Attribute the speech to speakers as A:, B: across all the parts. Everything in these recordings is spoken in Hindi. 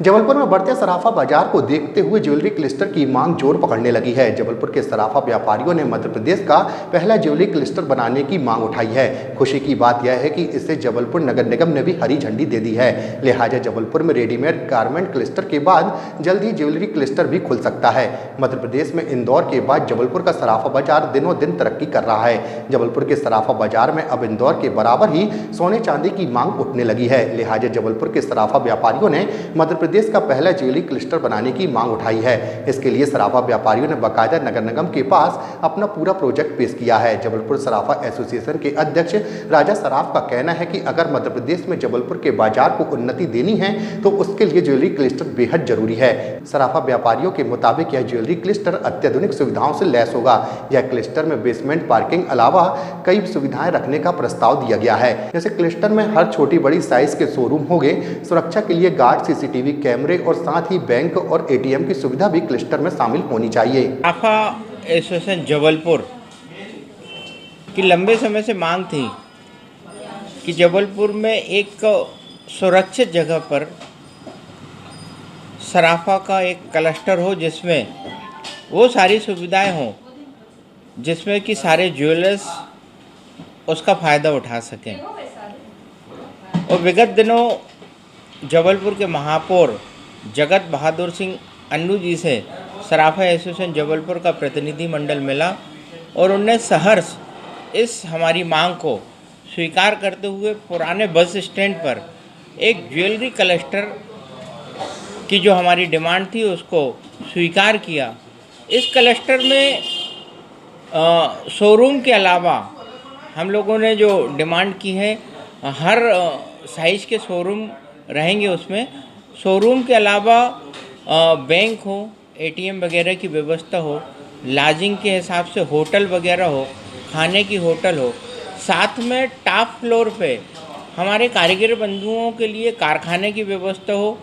A: जबलपुर में बढ़ते सराफा बाजार को देखते हुए ज्वेलरी क्लस्टर की मांग जोर पकड़ने लगी है। जबलपुर के सराफा व्यापारियों ने मध्य प्रदेश का पहला ज्वेलरी क्लस्टर बनाने की मांग उठाई है। खुशी की बात यह है कि इससे जबलपुर नगर निगम ने भी हरी झंडी दे दी है। लिहाजा जबलपुर में रेडीमेड गारमेंट क्लस्टर के बाद जल्द ही ज्वेलरी क्लस्टर भी खुल सकता है। मध्य प्रदेश में इंदौर के बाद जबलपुर का सराफा बाजार दिनों दिन तरक्की कर रहा है। जबलपुर के सराफा बाजार में अब इंदौर के बराबर ही सोने चांदी की मांग उठने लगी है। लिहाजा जबलपुर के सराफा व्यापारियों ने मध्य प्रदेश का पहला ज्वेलरी क्लस्टर बनाने की मांग उठाई है। इसके लिए सराफा व्यापारियों ने बाकायदा नगर निगम के पास अपना पूरा प्रोजेक्ट पेश किया है। जबलपुर सराफा एसोसिएशन के अध्यक्ष राजा सराफ का कहना है कि अगर मध्य प्रदेश में जबलपुर के बाजार को उन्नति देनी है तो उसके लिए ज्वेलरी क्लस्टर बेहद जरूरी है। सराफा व्यापारियों के मुताबिक यह ज्वेलरी क्लस्टर अत्याधुनिक सुविधाओं से लैस होगा। यह क्लस्टर में बेसमेंट पार्किंग अलावा कई सुविधाएं रखने का प्रस्ताव दिया गया है। जैसे क्लस्टर में हर छोटी बड़ी साइज के शोरूम होंगे, सुरक्षा के लिए गार्ड, सीसीटीवी कैमरे और साथ ही बैंक और एटीएम की सुविधा भी क्लस्टर में शामिल होनी चाहिए।
B: सराफा एसोसिएशन जबलपुर की लंबे समय से मांग थी कि जबलपुर में एक सुरक्षित जगह पर सराफा का एक क्लस्टर हो जिसमें वो सारी सुविधाएं हों जिसमें कि सारे ज्वेलर्स उसका फ़ायदा उठा सकें। और विगत दिनों जबलपुर के महापौर जगत बहादुर सिंह अन्नू जी से सराफा एसोसिएशन जबलपुर का प्रतिनिधि मंडल मिला और उनने सहर्ष इस हमारी मांग को स्वीकार करते हुए पुराने बस स्टैंड पर एक ज्वेलरी क्लस्टर की जो हमारी डिमांड थी उसको स्वीकार किया। इस क्लस्टर में शोरूम के अलावा हम लोगों ने जो डिमांड की है हर साइज़ के शोरूम रहेंगे। उसमें शोरूम के अलावा बैंक हो, एटीएम वगैरह की व्यवस्था हो, लॉजिंग के हिसाब से होटल वगैरह हो, खाने की होटल हो, साथ में टॉप फ्लोर पे हमारे कारीगर बंधुओं के लिए कारखाने की व्यवस्था हो,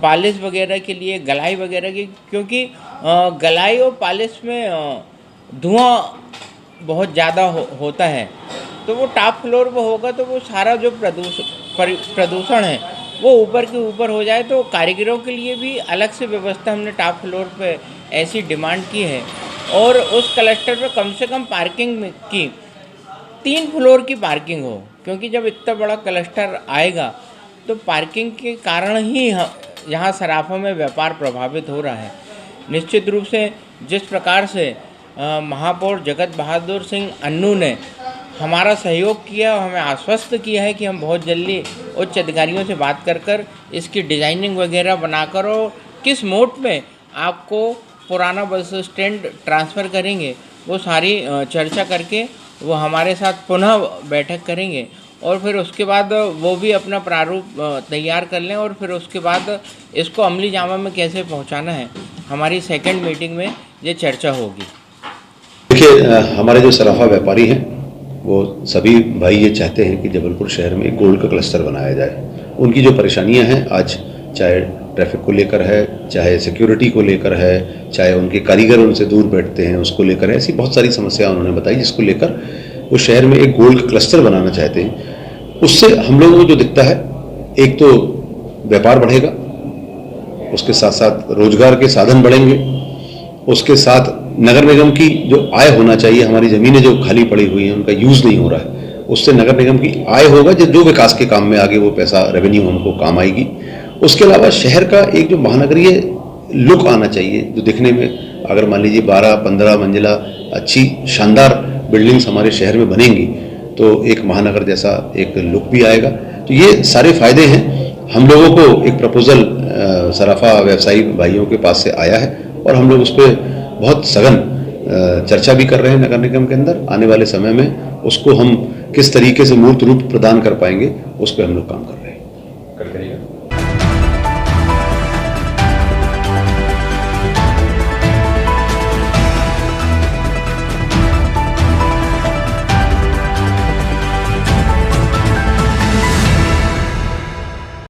B: पॉलिश वगैरह के लिए गलाई वगैरह की, क्योंकि गलाई और पॉलिश में धुआं बहुत ज़्यादा होता है। तो वो टॉप फ्लोर पर होगा तो वो सारा जो प्रदूषण है वो ऊपर के ऊपर हो जाए। तो कारीगरों के लिए भी अलग से व्यवस्था हमने टॉप फ्लोर पे ऐसी डिमांड की है। और उस क्लस्टर पे कम से कम पार्किंग की 3 फ्लोर की पार्किंग हो, क्योंकि जब इतना बड़ा क्लस्टर आएगा तो पार्किंग के कारण ही यहाँ सराफा में व्यापार प्रभावित हो रहा है। निश्चित रूप से जिस प्रकार से महापौर जगत बहादुर सिंह अन्नू ने हमारा सहयोग किया और हमें आश्वस्त किया है कि हम बहुत जल्दी उच्च अधिकारियों से बात कर इसकी डिज़ाइनिंग वगैरह बनाकर और किस मोड में आपको पुराना बस स्टैंड ट्रांसफ़र करेंगे वो सारी चर्चा करके वो हमारे साथ पुनः बैठक करेंगे और फिर उसके बाद वो भी अपना प्रारूप तैयार कर लें और फिर उसके बाद इसको अमली जामा में कैसे पहुंचाना है हमारी सेकंड मीटिंग में ये चर्चा होगी।
C: देखिए, हमारे जो सराफा व्यापारी हैं वो सभी भाई ये चाहते हैं कि जबलपुर शहर में गोल्ड का क्लस्टर बनाया जाए। उनकी जो परेशानियां हैं आज, चाहे ट्रैफिक को लेकर है, चाहे सिक्योरिटी को लेकर है, चाहे उनके कारीगर उनसे दूर बैठते हैं उसको लेकर है, ऐसी बहुत सारी समस्याएं उन्होंने बताई जिसको लेकर वो शहर में एक गोल्ड क्लस्टर बनाना चाहते हैं। उससे हम लोगों को जो दिखता है, एक तो व्यापार बढ़ेगा, उसके साथ साथ रोजगार के साधन बढ़ेंगे, उसके साथ नगर निगम की जो आय होना चाहिए, हमारी ज़मीनें जो खाली पड़ी हुई हैं उनका यूज़ नहीं हो रहा है, उससे नगर निगम की आय होगा जो विकास के काम में आगे वो पैसा रेवेन्यू हमको काम आएगी। उसके अलावा शहर का एक जो महानगरीय लुक आना चाहिए, जो दिखने में अगर मान लीजिए 12-15 मंजिला अच्छी शानदार बिल्डिंग्स हमारे शहर में बनेंगी तो एक महानगर जैसा एक लुक भी आएगा। तो ये सारे फायदे हैं। हम लोगों को एक प्रपोजल सराफा व्यवसायी भाइयों के पास से आया है और हम लोग उस पर बहुत सघन चर्चा भी कर रहे हैं नगर निगम के अंदर। आने वाले समय में उसको हम किस तरीके से मूर्त रूप प्रदान कर पाएंगे उस पर हम लोग काम कर रहे हैं।